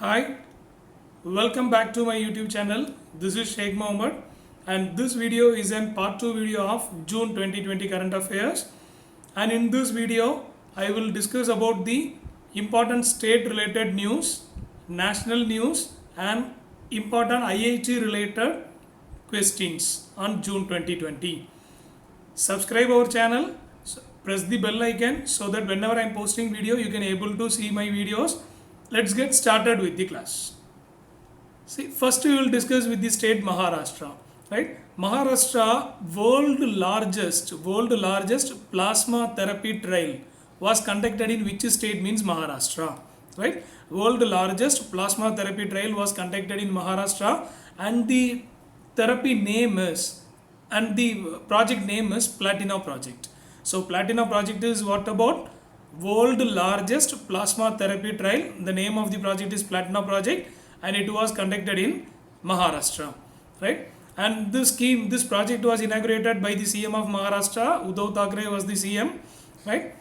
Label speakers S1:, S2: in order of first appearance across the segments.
S1: Hi, welcome back to my YouTube channel. This is Sheikh Mohammed, and this video is a part 2 video of June 2020 current affairs. And in this video, I will discuss about the important state related news, national news, and important IIT related questions on June 2020. Subscribe our channel, press the bell icon so that whenever I am posting video, you can able to see my videos. Let's get started with the class. See, first we will discuss with the state Maharashtra, right? Maharashtra world largest plasma therapy trial was conducted in which state means Maharashtra, right? World largest plasma therapy trial was conducted in Maharashtra, and the therapy name is, and the project name is Platina project. So Platina project is what about? World largest plasma therapy trial. The name of the project is Platina project, and it was conducted in Maharashtra, right? And this project was inaugurated by the CM of Maharashtra. Uddhav Thackeray was the CM, right?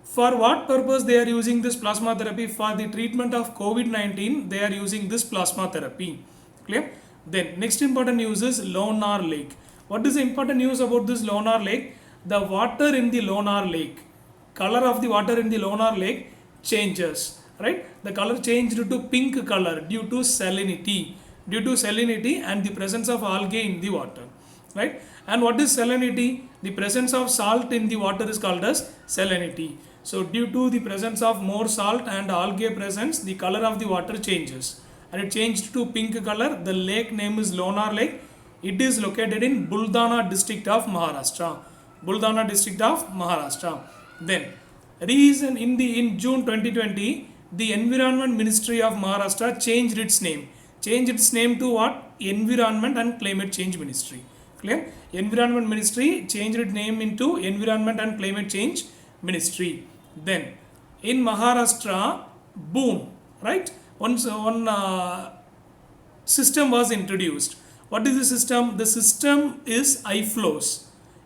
S1: For what purpose they are using this plasma therapy? For the treatment of COVID-19, they are using this plasma therapy. Clear? Then next important news is Lonar Lake. What is the important news about this Lonar Lake? The water in the Lonar Lake, color of the water in the Lonar Lake changes, right? The color changed to pink color due to salinity, and the presence of algae in the water, right? And what is salinity? The presence of salt in the water is called as salinity. So due to the presence of more salt and algae presence, the color of the water changes, and it changed to pink color. The lake name is Lonar Lake. It is located in Buldana district of Maharashtra. Buldana district of Maharashtra. Then in June 2020, the Environment Ministry of Maharashtra changed its name. Changed its name to what? Environment and Climate Change Ministry. Clear? Environment Ministry changed its name into Environment and Climate Change Ministry. Then in Maharashtra, boom, right? One system was introduced. What is the system? The system is IFLOS.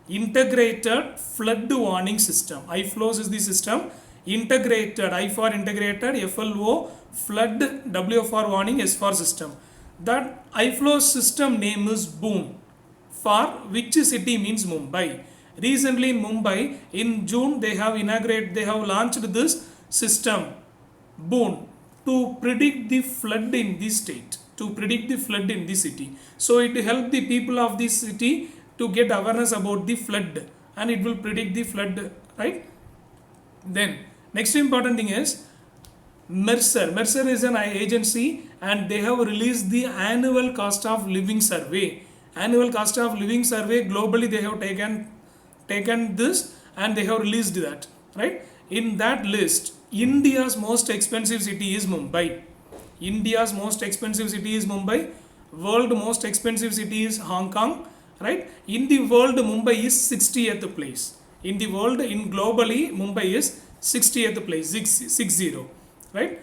S1: Integrated Flood Warning System. IFLOS is the system. Integrated, I for integrated, FLO, flood, W for warning, S for system. That IFLOS system name is BOOM. For which city means Mumbai. Recently in Mumbai, in June, they have launched this system, BOOM, to predict the flood in the state, to predict the flood in the city. So it help the people of this city to get awareness about the flood, and it will predict the flood, right? Then next important thing is Mercer. Mercer is an agency, and they have released the annual cost of living survey. Annual cost of living survey globally, they have taken this, and they have released that, right? In that list, India's most expensive city is Mumbai. India's most expensive city is Mumbai. World most expensive city is Hong Kong. Right? In the world, Mumbai is 60th place. In the world, globally, Mumbai is 60th place, 60. Right?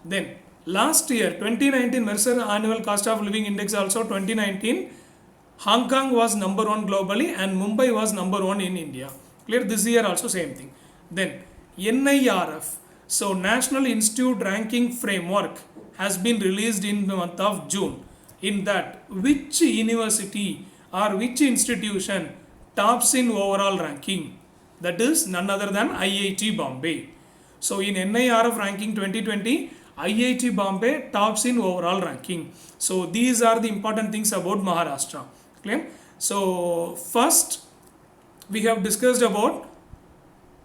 S1: Then last year, 2019 Mercer Annual Cost of Living Index also 2019, Hong Kong was number 1 globally, and Mumbai was number 1 in India. Clear? This year also same thing. Then NIRF, so National Institute Ranking Framework, has been released in the month of June. In that, which university or which institution tops in overall ranking? That is none other than IIT Bombay. So in NIRF ranking 2020, IIT Bombay tops in overall ranking. So these are the important things about Maharashtra. Clear? So first we have discussed about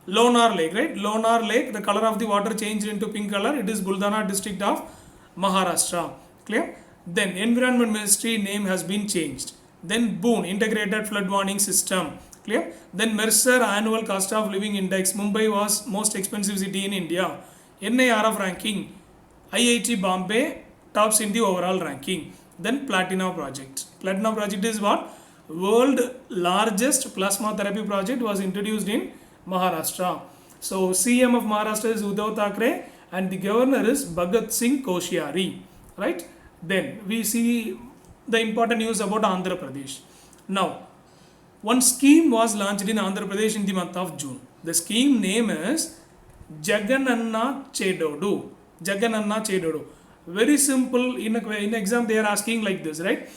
S1: Lonar Lake, right? Lonar Lake, the color of the water changed into pink color. It is Buldana district of Maharashtra. Clear? Then Environment Ministry name has been changed. Then BOOM, Integrated Flood Warning System. Clear? Then Mercer Annual Cost of Living Index. Mumbai was most expensive city in India. NIRF ranking. IIT Bombay tops in the overall ranking. Then Platina project. Platina project is what? World largest plasma therapy project was introduced in Maharashtra. So CM of Maharashtra is Uddhav Thackeray, and the governor is Bhagat Singh Koshyari. Right? Then we see the important news about Andhra Pradesh. Now, one scheme was launched in Andhra Pradesh in the month of June. The scheme name is Jagananna Chedodu. Jagananna Chedodu. Very simple. In exam they are asking like this, right?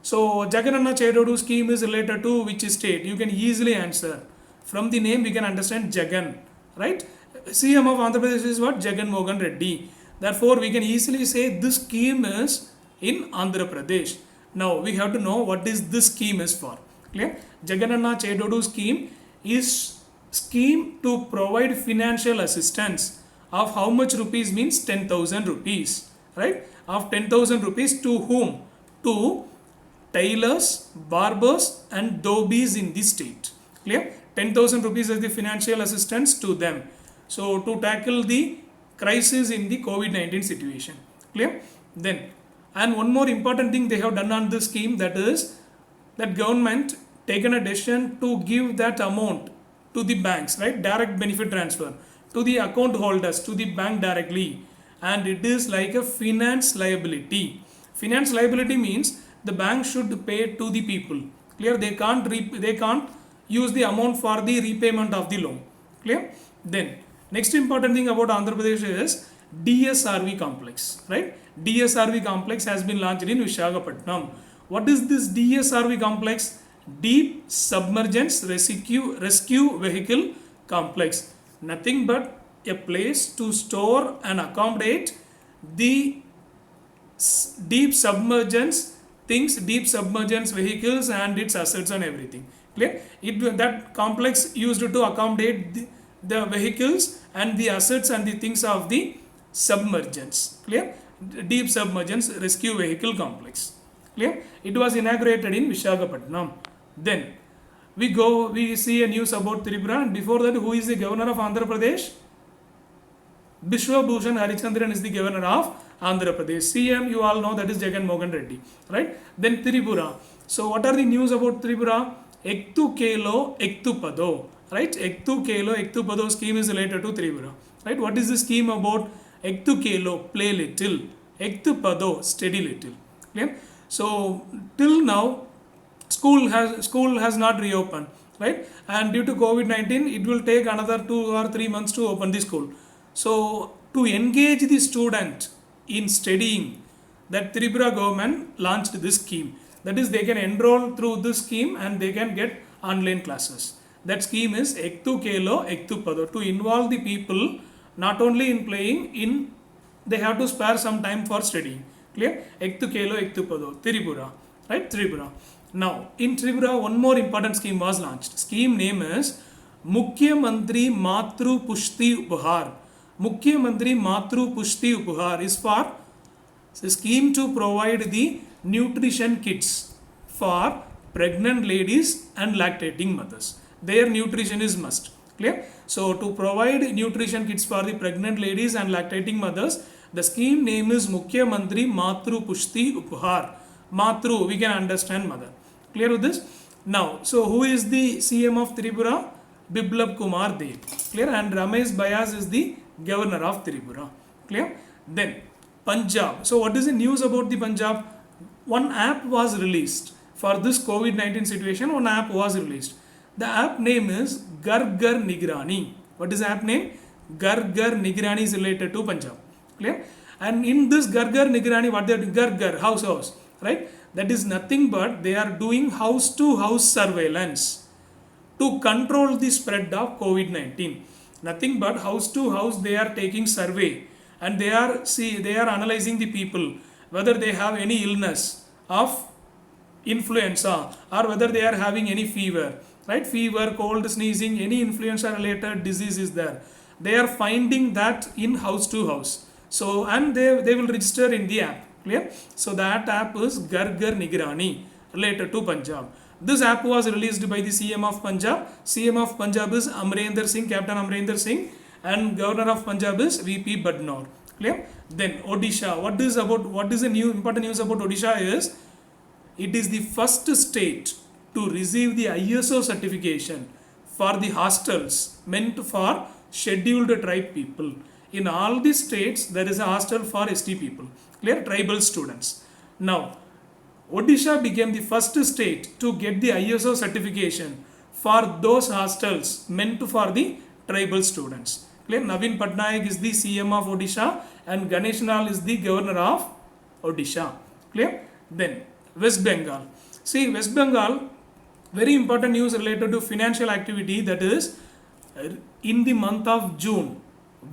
S1: So Jagannath Chedodu scheme is related to which state? You can easily answer. From the name we can understand Jagan, right? CM of Andhra Pradesh is what? Jagan Mohan Reddy. Therefore we can easily say this scheme is in Andhra Pradesh. Now we have to know what is this scheme is for. Clear? Jagannath Chedodu scheme is scheme to provide financial assistance of how much rupees means 10,000 rupees, right? Of 10,000 rupees to whom? To tailors, barbers and dhobies in the state. Clear? 10,000 rupees is the financial assistance to them. So to tackle the crisis in the COVID-19 situation. Clear? Then, and one more important thing they have done on this scheme, that is that government taken a decision to give that amount to the banks, right? Direct benefit transfer to the account holders, to the bank directly, and it is like a finance liability. Finance liability means the bank should pay to the people. Clear? They can't use the amount for the repayment of the loan. Clear? Then next important thing about Andhra Pradesh is DSRV complex, right? DSRV complex has been launched in Visakhapatnam. What is this DSRV complex? Deep Submergence Rescue Vehicle Complex. Nothing but a place to store and accommodate the deep submergence things, deep submergence vehicles and its assets and everything. Clear? That complex used to accommodate the vehicles and the assets and the things of the submergence. Clear? Deep Submergence Rescue Vehicle Complex. Clear? It was inaugurated in Visakhapatnam. Then we see a news about Tripura, and before that, who is the governor of Andhra Pradesh? Bishwa Bhushan Harichandran is the governor of Andhra Pradesh. CM, you all know, that is Jagan Mohan Reddy, right? Then Tripura. So what are the news about Tripura? Ektu Kelo, Ektu Pado, right? Ektu Kelo, Ektu Pado scheme is related to Tripura, right? What is the scheme about? Ektu Kelo, play little. Ektu Pado, study little. Clear? So till now, school has not reopened, right? And due to COVID-19, it will take another 2 or 3 months to open the school. So to engage the student in studying, that Tripura government launched this scheme. That is, they can enroll through this scheme and they can get online classes. That scheme is Ektu Kelo, Ektu Pado, to involve the people not only in playing, they have to spare some time for studying. Clear? Ektu Kelo, Ektu Pado, Tripura, right? Tripura. Now, in Tripura, one more important scheme was launched. Scheme name is Mukhyamantri Matru Pushti Upahar. Mukhyamantri Matru Pushti Upahar is for a scheme to provide the nutrition kits for pregnant ladies and lactating mothers. Their nutrition is must. Clear? So to provide nutrition kits for the pregnant ladies and lactating mothers, the scheme name is Mukhyamantri Matru Pushti Upahar. Matru, we can understand mother. Clear with this? Now, so who is the CM of Tripura? Biplab Kumar Dev. Clear? And Ramesh Bayas is the governor of Tripura. Clear? Then Punjab. So what is the news about the Punjab? One app was released for this COVID-19 situation. One app was released. The app name is Ghar Ghar Nigrani. What is the app name? Ghar Ghar Nigrani is related to Punjab. Clear? And in this Ghar Ghar Nigrani, what they are doing? Ghar Ghar, house, right? That is nothing but they are doing house to house surveillance to control the spread of COVID-19. Nothing but house to house they are taking survey, and they are analyzing the people whether they have any illness of influenza or whether they are having any fever, right? Fever, cold, sneezing, any influenza related disease is there. They are finding that in house to house. So, and they will register in the app. Clear? So that app is Ghar Ghar Nigrani, related to Punjab. This app was released by the CM of Punjab. CM of Punjab is Amrinder Singh, Captain Amrinder Singh, and Governor of Punjab is VP Badnor. Clear? Then Odisha. What is the new important news about Odisha is it is the first state to receive the ISO certification for the hostels meant for scheduled tribe people. In all the states, there is a hostel for ST people. Clear? Tribal students. Now, Odisha became the first state to get the ISO certification for those hostels meant for the tribal students. Clear? Naveen Patnaik is the CM of Odisha and Ganesh Lal is the governor of Odisha. Clear? Then West Bengal. See, West Bengal, very important news related to financial activity, that is in the month of June,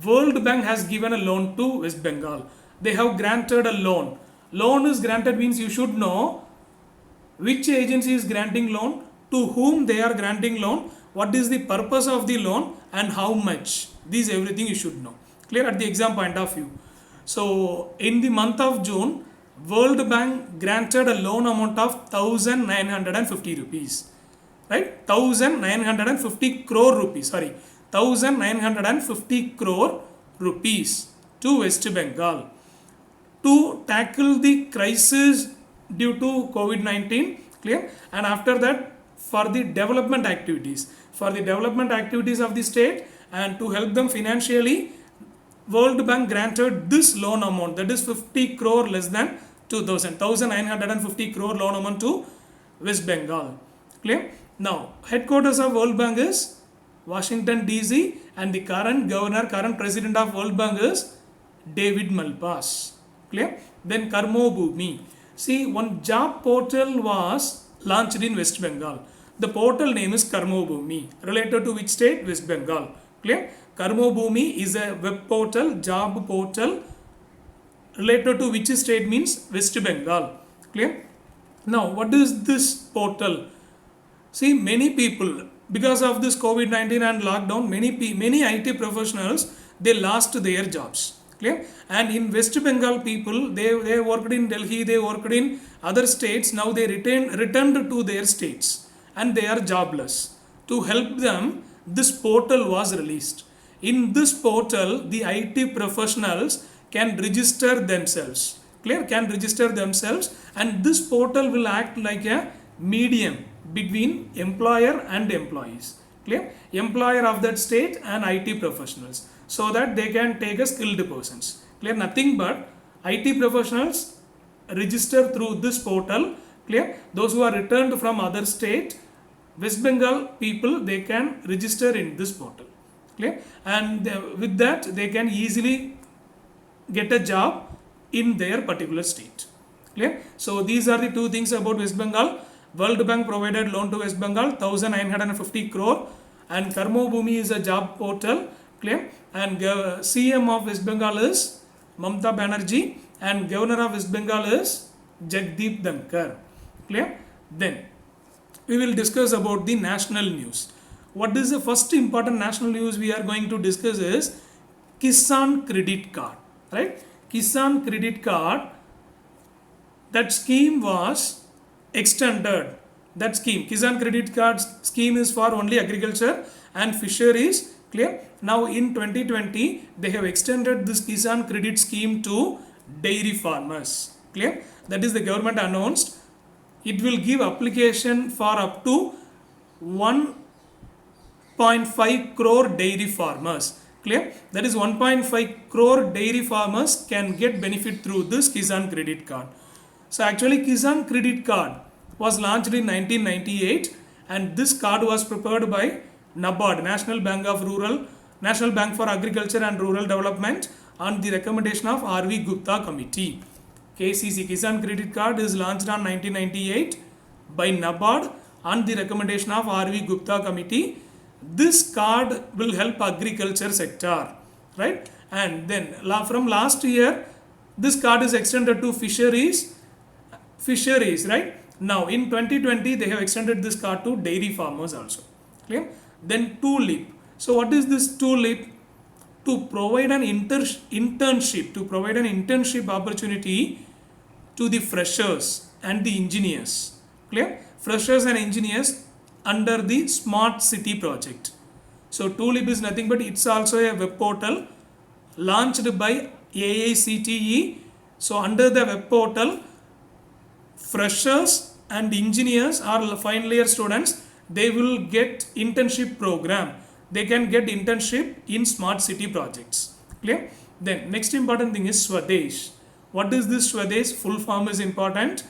S1: World Bank has given a loan to West Bengal. They have granted a loan. Loan is granted means you should know which agency is granting loan, to whom they are granting loan, what is the purpose of the loan, and how much. This everything you should know. Clear at the exam point of view. So in the month of June, World Bank granted a loan amount of 1950 rupees. Right? 1950 crore rupees. Sorry. 1950 crore rupees to West Bengal to tackle the crisis due to COVID-19. Clear? And after that, for the development activities. For the development activities of the state and to help them financially, World Bank granted this loan amount, that is 50 crore less than 1950 crore loan amount to West Bengal. Clear? Now, headquarters of World Bank is Washington DC, and the current president of World Bank is David Malpass. Clear? Then Karmo Bhumi. See, one job portal was launched in West Bengal. The portal name is Karmo Bhumi. Related to which state? West Bengal. Clear? Karmo Bhumi is a web portal, job portal. Related to which state means West Bengal. Clear? Now, what is this portal? See, many people, because of this COVID-19 and lockdown, many IT professionals, they lost their jobs. Clear? And in West Bengal, people, they worked in Delhi, they worked in other states. Now they returned to their states and they are jobless. To help them, this portal was released. In this portal, the IT professionals can register themselves. Clear? Can register themselves, and this portal will act like a medium between employer and employees. Clear? Employer of that state and IT professionals, so that they can take a skilled persons. Clear? Nothing but IT professionals register through this portal. Clear? Those who are returned from other state, West Bengal people, they can register in this portal. Clear? And with that, they can easily get a job in their particular state. Clear? So these are the two things about West Bengal. World Bank provided loan to West Bengal, 1950 crore, and Karmo Bhumi is a job portal. Clear? And CM of West Bengal is Mamata Banerjee, and Governor of West Bengal is Jagdeep Dhankar. Clear? Then we will discuss about the national news. What is the first important national news we are going to discuss is Kisan Credit Card. Right? Kisan Credit Card, that scheme was extended. That scheme, Kisan Credit Card scheme, is for only agriculture and fisheries. Clear? Now in 2020, they have extended this Kisan Credit scheme to dairy farmers. Clear? That is, the government announced it will give application for up to 1.5 crore dairy farmers. Clear? That is, 1.5 crore dairy farmers can get benefit through this Kisan Credit Card. So actually, Kisan Credit Card was launched in 1998, and this card was prepared by NABARD, National Bank for Agriculture and Rural Development, on the recommendation of R.V. Gupta Committee. KCC, Kisan Credit Card, is launched on 1998 by NABARD on the recommendation of R.V. Gupta Committee. This card will help agriculture sector, right? And then from last year, this card is extended to fisheries, right? Now in 2020, they have extended this card to dairy farmers also. Clear? Then TULIP. So what is this TULIP? To provide an internship opportunity to the freshers and the engineers. Clear? Freshers and engineers under the Smart City project. So TULIP is nothing but it's also a web portal launched by AICTE. So under the web portal, freshers and engineers or final year students, they will get internship program. They can get internship in Smart City projects. Clear? Then next important thing is Swadesh. What is this Swadesh? Full form is important.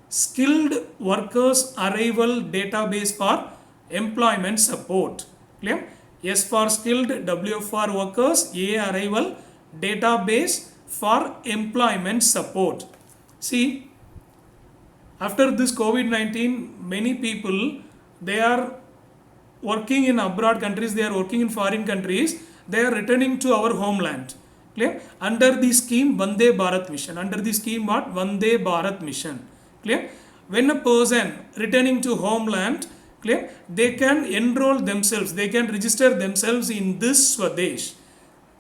S1: Skilled Workers Arrival Database for Employment Support. Clear? S for skilled, W for workers, A arrival, database for employment support. See, after this COVID-19, many people, they are working in abroad countries, they are working in foreign countries, they are returning to our homeland. Clear? Under the scheme Vande Bharat Mission. Under the scheme what? Vande Bharat Mission. Clear? When a person returning to homeland, clear, they can enroll themselves, they can register themselves in this Swadesh,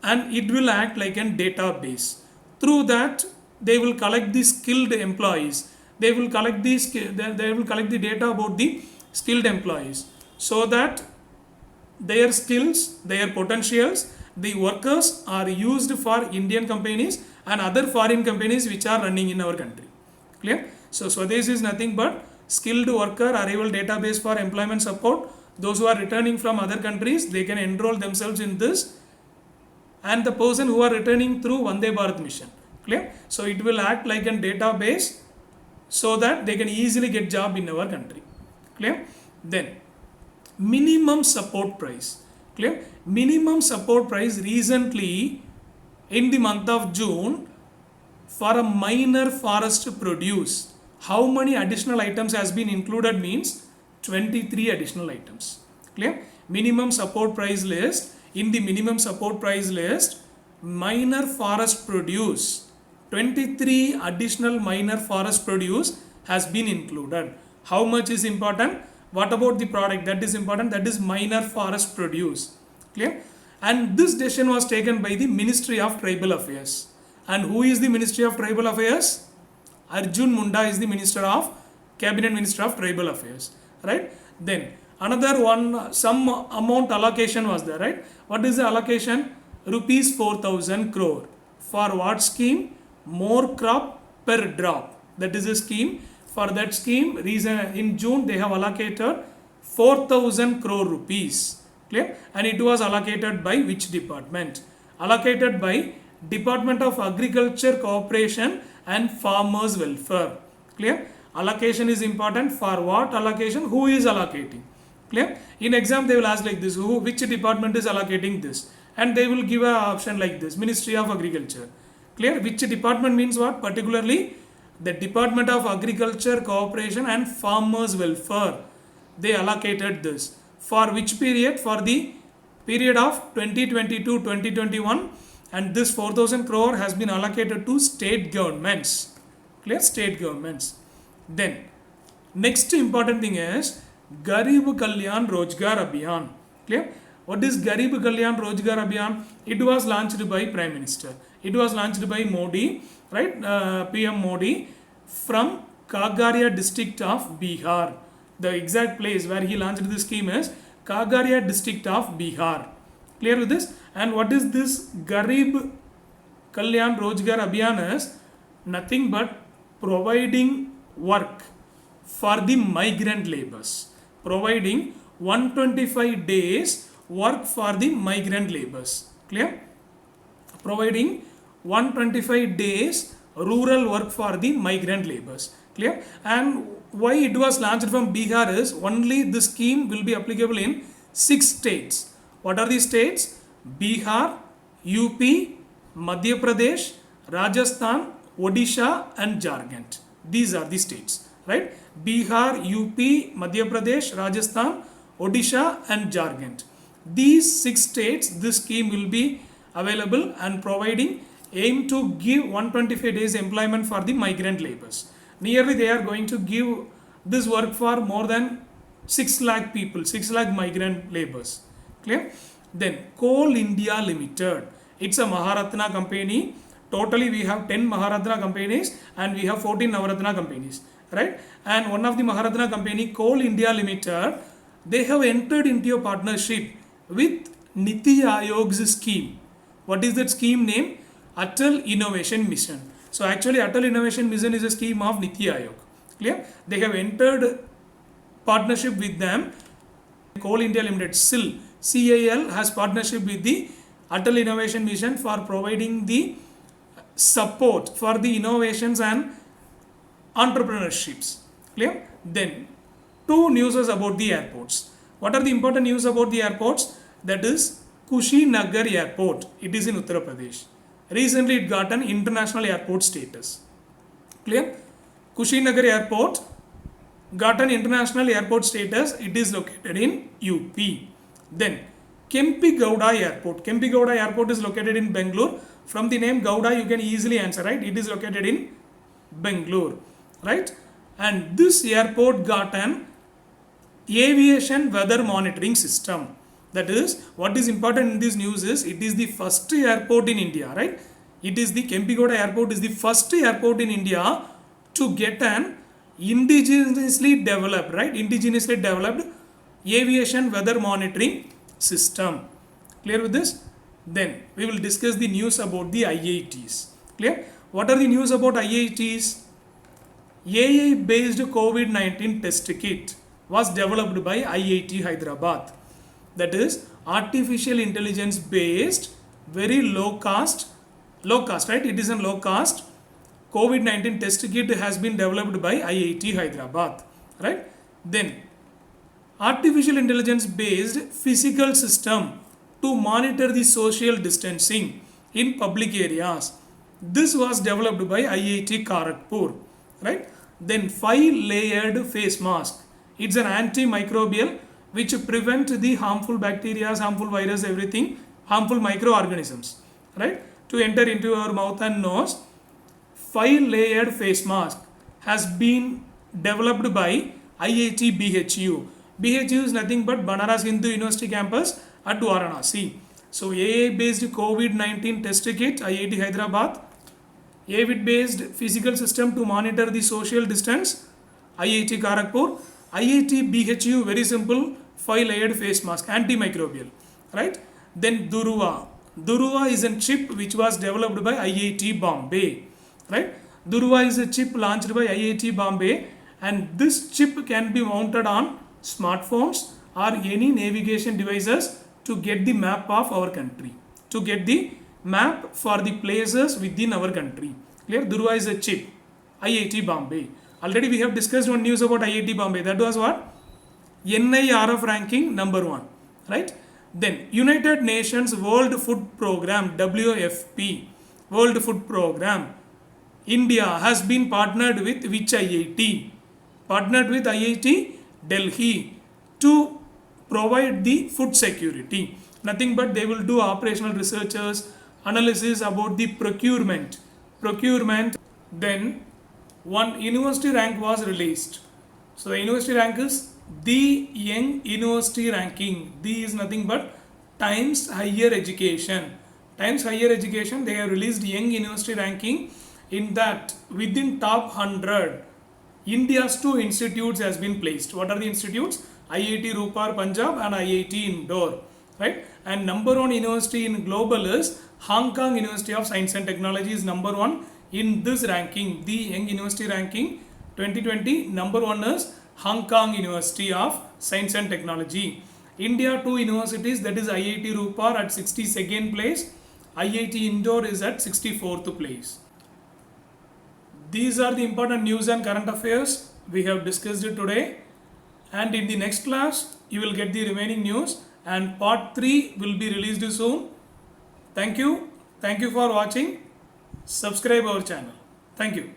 S1: and it will act like a database. Through that, they will collect the skilled employees. They will collect the data about the skilled employees, so that their skills, their potentials, the workers are used for Indian companies and other foreign companies which are running in our country. Clear? So Swadesh is nothing but skilled worker arrival database for employment support. Those who are returning from other countries, they can enroll themselves in this, and the person who are returning through Vande Bharat Mission. Clear? So it will act like a database, so that they can easily get job in our country. Clear? Then minimum support price. Clear? Minimum support price recently in the month of June, for a minor forest produce, how many additional items has been included means 23 additional items. Clear? Minimum support price list. In the minimum support price list, minor forest produce, 23 additional minor forest produce has been included. How much is important? What about the product? That is important. That is minor forest produce. Clear? And this decision was taken by the Ministry of Tribal Affairs. And who is the Ministry of Tribal Affairs? Arjun Munda is the Minister of Cabinet Minister of Tribal Affairs. Right? Then another one, some amount allocation was there. Right? What is the allocation? Rupees 4,000 crore. For what scheme? More crop per drop. That is a scheme. For that scheme, in June they have allocated 4,000 crore rupees. Clear? And it was allocated by which department? Allocated by Department of Agriculture, Cooperation and Farmers Welfare. Clear? Allocation is important. For what allocation? Who is allocating? Clear? In exam they will ask like this, which department is allocating this? And they will give an option like this, Ministry of Agriculture. Clear? Which department means what? Particularly the Department of Agriculture, Cooperation and Farmers Welfare. They allocated this. For which period? For the period of 2022-2021, and this 4,000 crore has been allocated to state governments. Clear? State governments. Then next important thing is Garib Kalyan Rojgar Abhiyan. Clear? What is Garib Kalyan Rojgar Abhiyan? It was launched by Prime Minister. It was launched by Modi, right? PM Modi, from Kagaria district of Bihar. The exact place where he launched this scheme is Kagaria district of Bihar. Clear with this? And what is this Garib Kalyan Rojgar Abhiyan is? Nothing but providing work for the migrant laborers. Providing 125 days work for the migrant laborers. Clear? Providing 125 days rural work for the migrant laborers. Clear? And why it was launched from Bihar is only this scheme will be applicable in 6 states. What are these states? Bihar, UP, Madhya Pradesh, Rajasthan, Odisha and Jharkhand. These are the states. Right? Bihar, UP, Madhya Pradesh, Rajasthan, Odisha and Jharkhand. These 6 states, this scheme will be available and providing, aim to give 125 days employment for the migrant laborers. Nearly they are going to give this work for more than 6 lakh people, 6 lakh migrant laborers. Clear? Then Coal India Limited. It's a Maharatna company. Totally we have 10 Maharatna companies and we have 14 Navaratna companies. Right? And one of the Maharatna company, Coal India Limited, they have entered into a partnership with Niti Aayog's scheme. What is that scheme name? Atal Innovation Mission. So actually Atal Innovation Mission is a scheme of Niti Aayog. Clear? They have entered partnership with them. Coal India Limited, CIL, CIL has partnership with the Atal Innovation Mission for providing the support for the innovations and entrepreneurships. Clear? Then 2 news about the airports. What are the important news about the airports? That is Kushinagar Airport. It is in Uttar Pradesh. Recently it got an international airport status. Clear? Kushinagar Airport got an international airport status. It is located in UP. Then Kempi Gowda Airport. Kempi Gowda Airport is located in Bangalore. From the name Gowda, you can easily answer, right? It is located in Bangalore, right? And this airport got an aviation weather monitoring system. That is, what is important in this news is it is the first airport in India, right? It is the Kempi Gowda Airport is the first airport in India to get an indigenously developed, right? Indigenously developed aviation weather monitoring system. Clear with this? Then we will discuss the news about the IITs. Clear? What are the news about IITs? AI based COVID-19 test kit was developed by IIT Hyderabad. That is artificial intelligence based, very low cost, right? It is a low cost COVID-19 test kit has been developed by IIT Hyderabad, right? Then artificial intelligence based physical system to monitor the social distancing in public areas. This was developed by IIT Kharagpur, right? Then 5-layered face mask. It's an antimicrobial which prevent the harmful bacteria, harmful virus, everything, harmful microorganisms, right, to enter into your mouth and nose. 5-layered face mask has been developed by IIT BHU. BHU is nothing but Banaras Hindu University campus at Varanasi. So AI based COVID-19 test kit, IIT Hyderabad. AI based physical system to monitor the social distance, IIT Kharagpur. IIT BHU, very simple, 5-layered face mask, antimicrobial, right? Then Duruva. Duruva is a chip which was developed by IIT Bombay, right? Duruva is a chip launched by IIT Bombay, and this chip can be mounted on smartphones or any navigation devices to get the map of our country, to get the map for the places within our country. Clear? Duruva is a chip, IIT Bombay. Already we have discussed one news about IIT Bombay. That was what? NIRF ranking number 1, right? Then United Nations World Food Program, WFP, World Food Program. India has been partnered with which IIT? Partnered with IIT Delhi to provide the food security. Nothing but they will do operational researchers, analysis about the procurement. Then one university rank was released. So the university rank is the Young University Ranking. The is nothing but Times Higher Education. Times Higher Education, they have released Young University Ranking. In that, within top 100, India's 2 institutes has been placed. What are the institutes? IIT Roopar Punjab and IIT Indore, right? And number 1 university in global is Hong Kong University of Science and Technology is number 1 in this ranking, the Young University Ranking 2020. Number 1 is Hong Kong University of Science and Technology. India 2 universities, that is IIT Roopar at 62nd place, IIT Indore is at 64th place. These are the important news and current affairs we have discussed it today, and in the next class you will get the remaining news, and part 3 will be released soon. Thank you for watching. Subscribe our channel. Thank you.